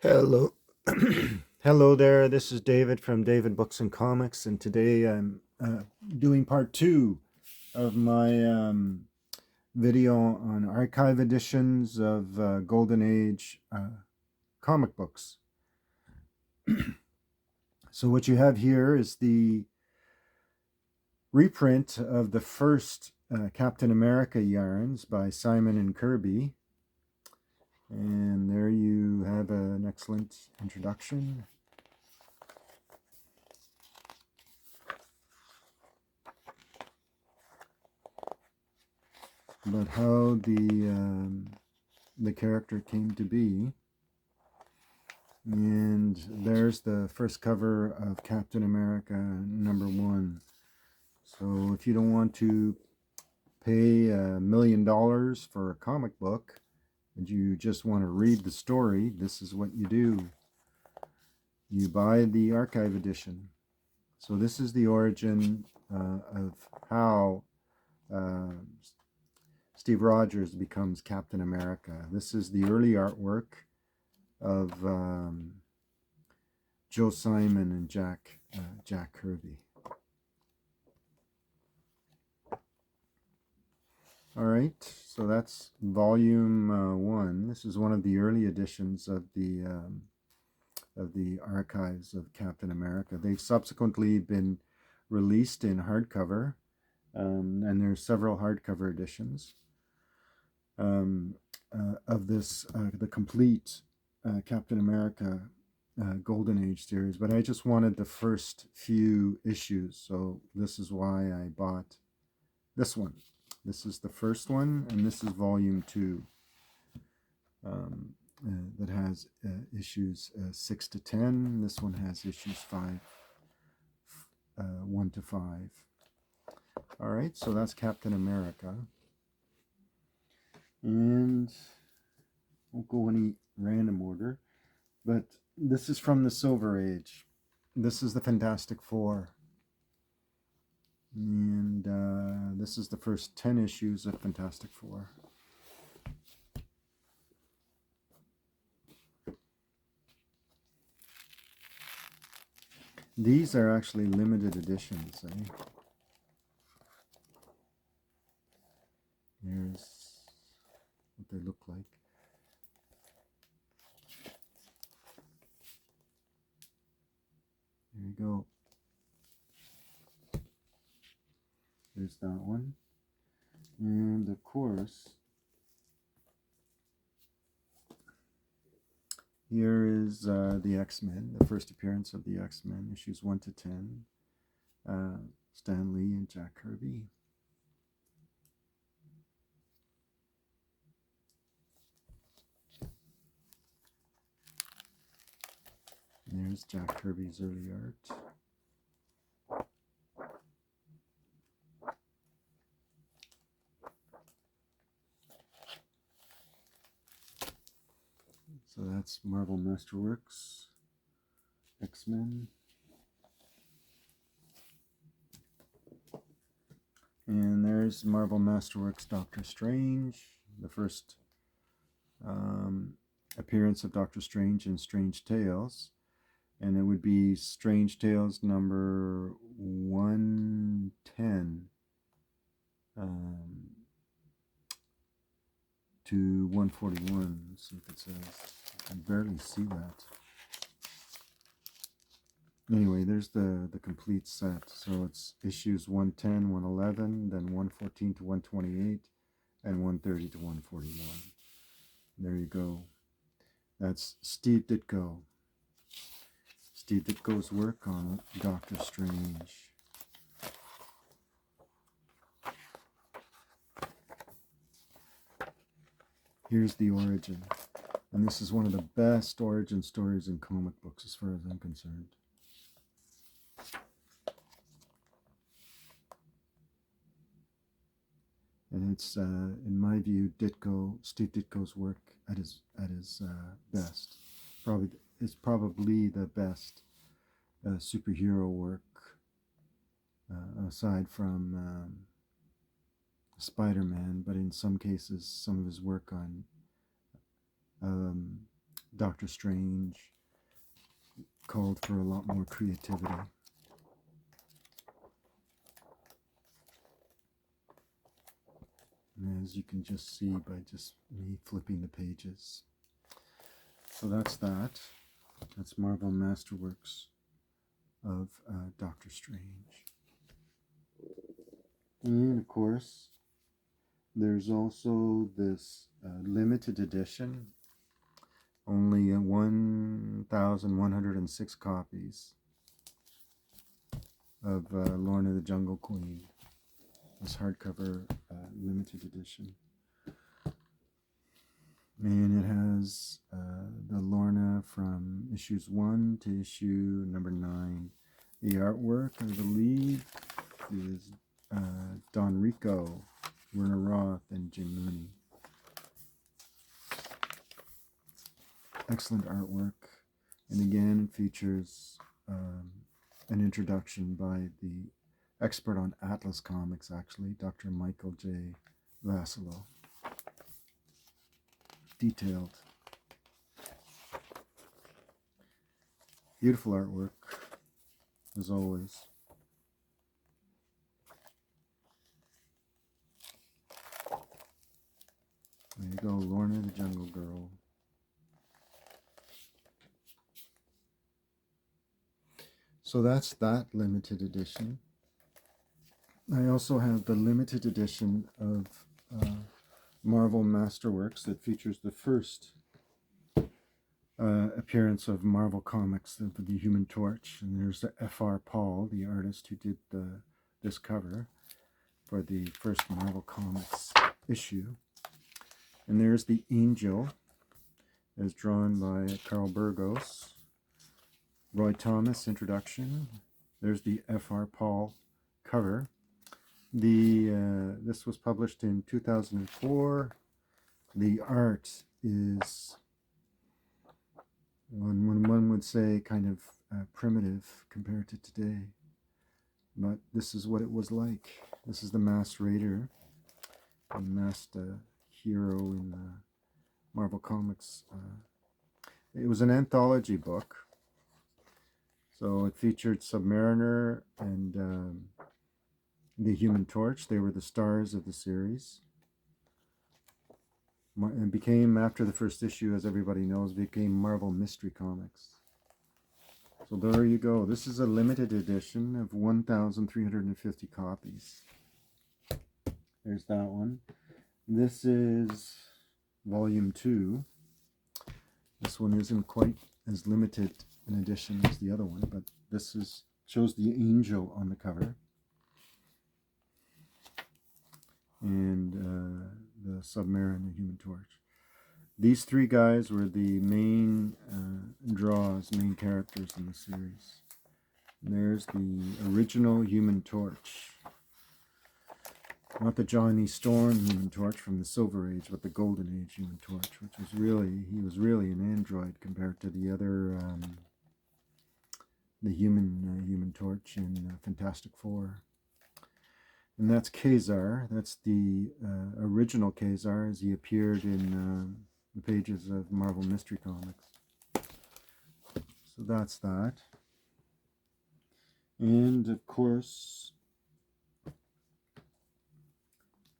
Hello. Hello there. This is David from David Books and Comics, and today I'm doing part two of my video on archive editions of Golden Age comic books. So, what you have here is the reprint of the first Captain America yarns by Simon and Kirby. And there you have an excellent introduction. But how the character came to be. And there's the first cover of Captain America #1. So if you don't want to pay $1 million for a comic book and you just want to read the story, this is what you do. You buy the archive edition. So this is the origin of how Steve Rogers becomes Captain America. This is the early artwork of Joe Simon and Jack Kirby. All right, so that's volume 1. This is one of the early editions of the archives of Captain America. They've subsequently been released in hardcover, and there's several hardcover editions of this, the complete Captain America Golden Age series, but I just wanted the first few issues, so this is why I bought this one. This is the first one, and this is volume 2 that has issues 6 to 10. This one has issues 1 to 5. All right, so that's Captain America. And won't go any random order, but this is from the Silver Age. This is the Fantastic Four. And this is the first 10 issues of Fantastic Four. These are actually limited editions. Here's what they look like. There you go. There's that one. And of course, here is the X-Men, the first appearance of the X-Men, issues 1 to 10. Stan Lee and Jack Kirby. And there's Jack Kirby's early art. So that's Marvel Masterworks, X-Men. And there's Marvel Masterworks Doctor Strange, the first appearance of Doctor Strange in Strange Tales. And it would be Strange Tales number 110 to 141. Let's see if it says. I can barely see that. Anyway, there's the complete set. So it's issues 110, 111, then 114 to 128, and 130 to 141. There you go. That's Steve Ditko. Steve Ditko's work on Doctor Strange. Here's the origin. And this is one of the best origin stories in comic books as far as I'm concerned. And it's, in my view, Steve Ditko's work at his best. It's probably the best superhero work aside from Spider-Man, but in some cases, some of his work on Doctor Strange called for a lot more creativity. As you can just see by just me flipping the pages. So that's that. That's Marvel Masterworks of Doctor Strange. And of course, there's also this limited edition, only 1,106 copies of Lorna the Jungle Queen. This hardcover limited edition. And it has the Lorna from issues 1 to issue number 9. The artwork, I believe, is Don Rico, Werner Roth, and Jim Mooney. Excellent artwork. And again, it features an introduction by the expert on Atlas Comics, actually, Dr. Michael J. Vassilo. Detailed. Beautiful artwork, as always. There you go, Lorna the Jungle Girl. So that's that limited edition. I also have the limited edition of Marvel Masterworks that features the first appearance of Marvel Comics, of the Human Torch. And there's F.R. Paul, the artist who did this cover for the first Marvel Comics issue. And there's the Angel, as drawn by Carl Burgos. Roy Thomas introduction. There's the F.R. Paul cover. This was published in 2004. The art is, one would say, kind of primitive compared to today. But this is what it was like. This is the masked raider, the masked hero in Marvel Comics. It was an anthology book. So it featured Submariner and the Human Torch. They were the stars of the series. And became, after the first issue, as everybody knows, became Marvel Mystery Comics. So there you go. This is a limited edition of 1,350 copies. There's that one. This is volume 2. This one isn't quite as limited an edition as the other one, but this shows the Angel on the cover. And the Submariner, the Human Torch. These three guys were the main main characters in the series. And there's the original Human Torch. Not the Johnny Storm Human Torch from the Silver Age, but the Golden Age Human Torch, which was he was really an android compared to the other, the Human Torch in Fantastic Four. And that's Kazar. That's the original Kazar as he appeared in the pages of Marvel Mystery Comics. So that's that. And of course,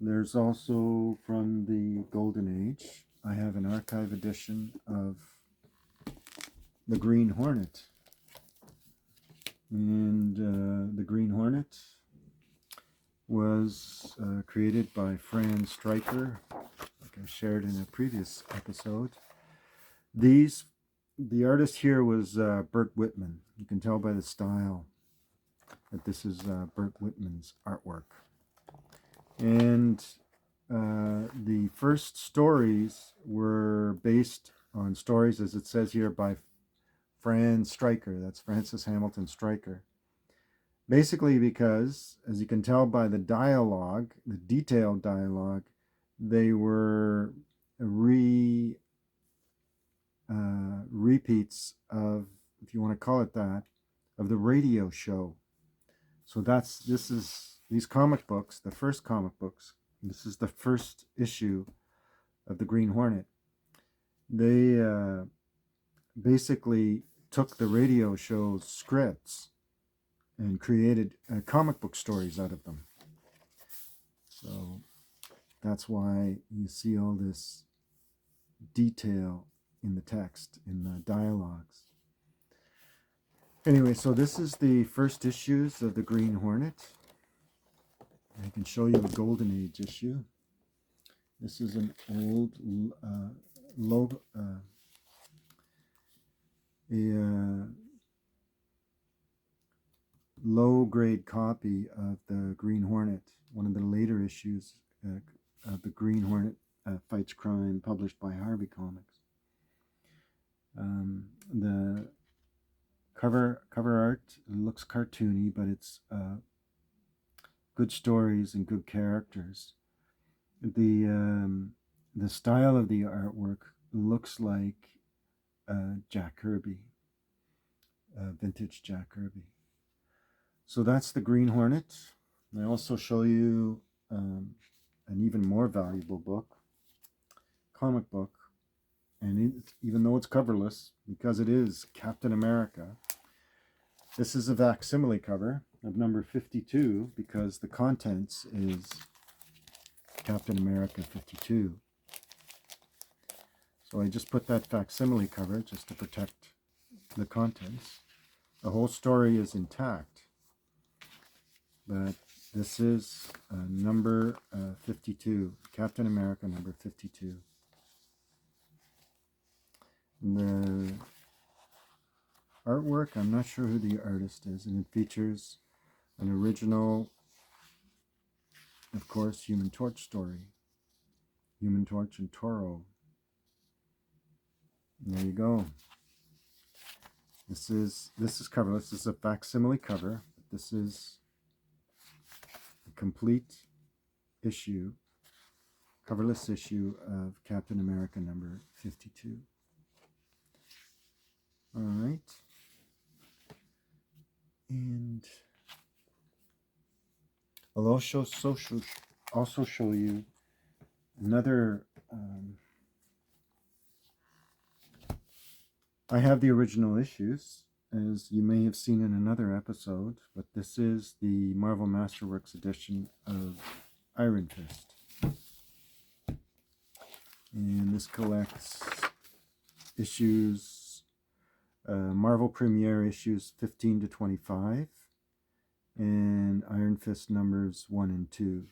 there's also from the Golden Age, I have an archive edition of the Green Hornet. And the Green Hornet was created by Fran Stryker, like I shared in a previous episode. The artist here was Bert Whitman. You can tell by the style that this is Bert Whitman's artwork. And the first stories were based on stories, as it says here, by Fran Stryker. That's Francis Hamilton Stryker. Basically because, as you can tell by the dialogue, the detailed dialogue, they were repeats of, if you want to call it that, of the radio show. So these comic books, the first comic books, this is the first issue of the Green Hornet. They basically took the radio show's scripts and created comic book stories out of them. So that's why you see all this detail in the text, in the dialogues. Anyway, so this is the first issues of the Green Hornet. I can show you a Golden Age issue. This is an old, low-grade copy of the Green Hornet, one of the later issues of the Green Hornet Fights Crime, published by Harvey Comics. The cover art looks cartoony, but it's good stories and good characters. The style of the artwork looks like Jack Kirby, vintage Jack Kirby. So that's the Green Hornet. I also show you an even more valuable book, comic book, and even though it's coverless, because it is Captain America, this is a facsimile cover of number 52, because the contents is Captain America 52. So I just put that facsimile cover just to protect the contents. The whole story is intact, but this is number 52, Captain America number 52. And the artwork, I'm not sure who the artist is, and it features an original, of course, Human Torch story. Human Torch and Toro. And there you go. This is coverless. This is a facsimile cover. This is a complete issue, coverless issue of Captain America number 52. All right. And I'll also show you another. I have the original issues, as you may have seen in another episode, but this is the Marvel Masterworks edition of Iron Fist. And this collects issues, Marvel Premiere issues 15 to 25, and Iron Fist numbers 1 and 2.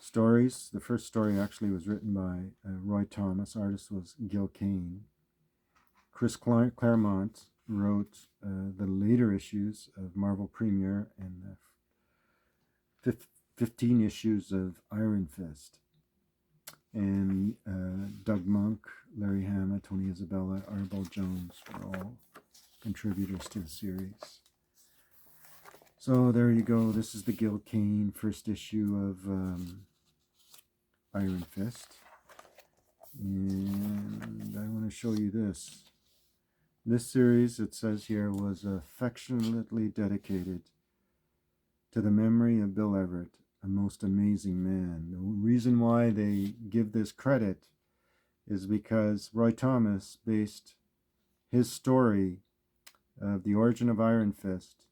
Stories, the first story actually was written by Roy Thomas, artist was Gil Kane. Chris Claremont wrote the later issues of Marvel Premiere and the 15 issues of Iron Fist. And Doug Monk, Larry Hama, Tony Isabella, Arbol Jones were all contributors to the series. So there you go. This is the Gil Kane first issue of Iron Fist. And I want to show you this. This series, it says here, was affectionately dedicated to the memory of Bill Everett, a most amazing man. The reason why they give this credit is because Roy Thomas based his story of the origin of Iron Fist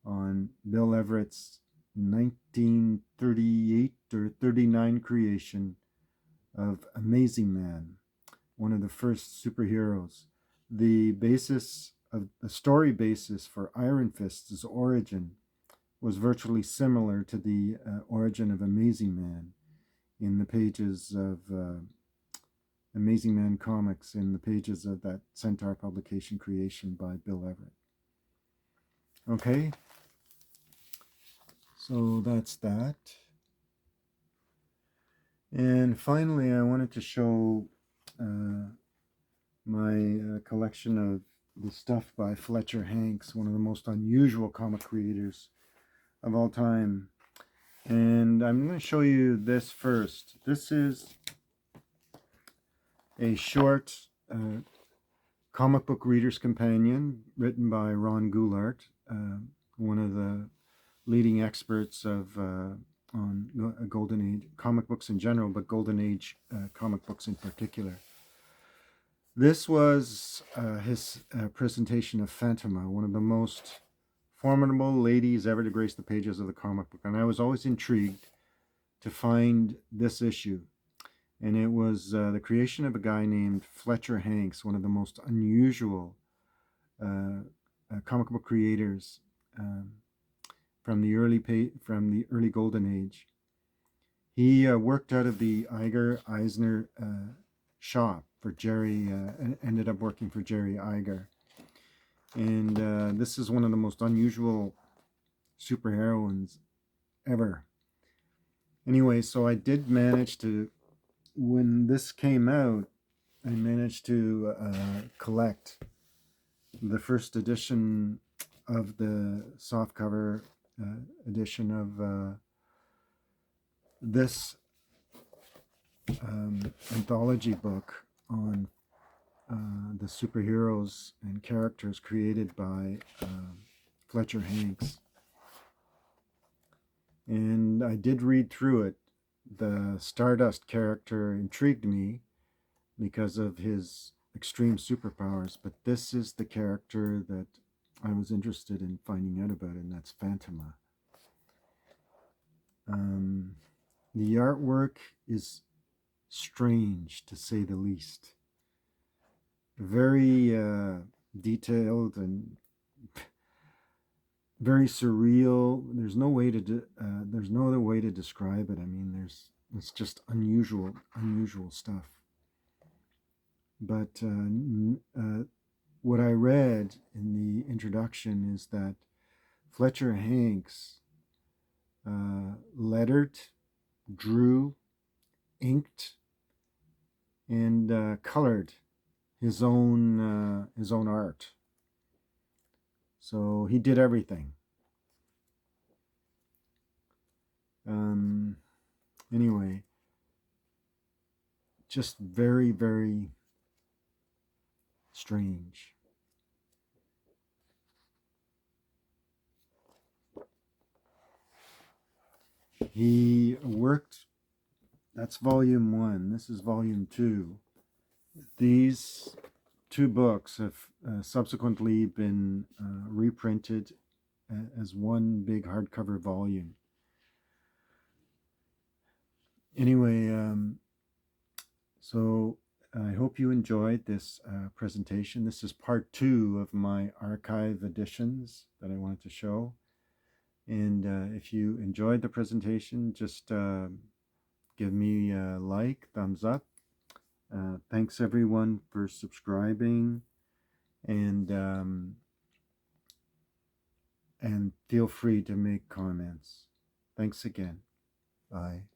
on Bill Everett's 1938 or 39 creation of Amazing Man, one of the first superheroes. The basis of the story basis for Iron Fist's origin was virtually similar to the origin of Amazing Man in the pages of Amazing Man comics, in the pages of that Centaur publication creation by Bill Everett. Okay, so that's that. And finally, I wanted to show my collection of the stuff by Fletcher Hanks, one of the most unusual comic creators of all time. And I'm going to show you this first. This is a short comic book reader's companion written by Ron Goulart, one of the leading experts of on Golden Age comic books in general, but Golden Age comic books in particular. This was his presentation of Phantoma, one of the most formidable ladies ever to grace the pages of the comic book. And I was always intrigued to find this issue. And it was the creation of a guy named Fletcher Hanks, one of the most unusual comic book creators from the early golden age. He worked out of the Iger Eisner shop for Jerry, ended up working for Jerry Iger. And this is one of the most unusual superheroines ever. Anyway, so I did manage to, when this came out, I managed to collect the first edition of the softcover edition of this anthology book on the superheroes and characters created by Fletcher Hanks. And I did read through it. The Stardust character intrigued me because of his extreme superpowers, but this is the character that I was interested in finding out about, and that's Phantoma. The artwork is strange, to say the least. Very detailed and very surreal. There's no other way to describe it. I mean, it's just unusual stuff. But what I read in the introduction is that Fletcher Hanks lettered, drew, inked, and colored his own art. So he did everything. Anyway, just very, very strange. He worked, that's volume 1, this is volume 2. These 2 books have subsequently been reprinted as one big hardcover volume. Anyway, so I hope you enjoyed this presentation. This is part 2 of my archive editions that I wanted to show. And if you enjoyed the presentation, just give me a like, thumbs up. Thanks everyone for subscribing, and feel free to make comments. Thanks again. Bye.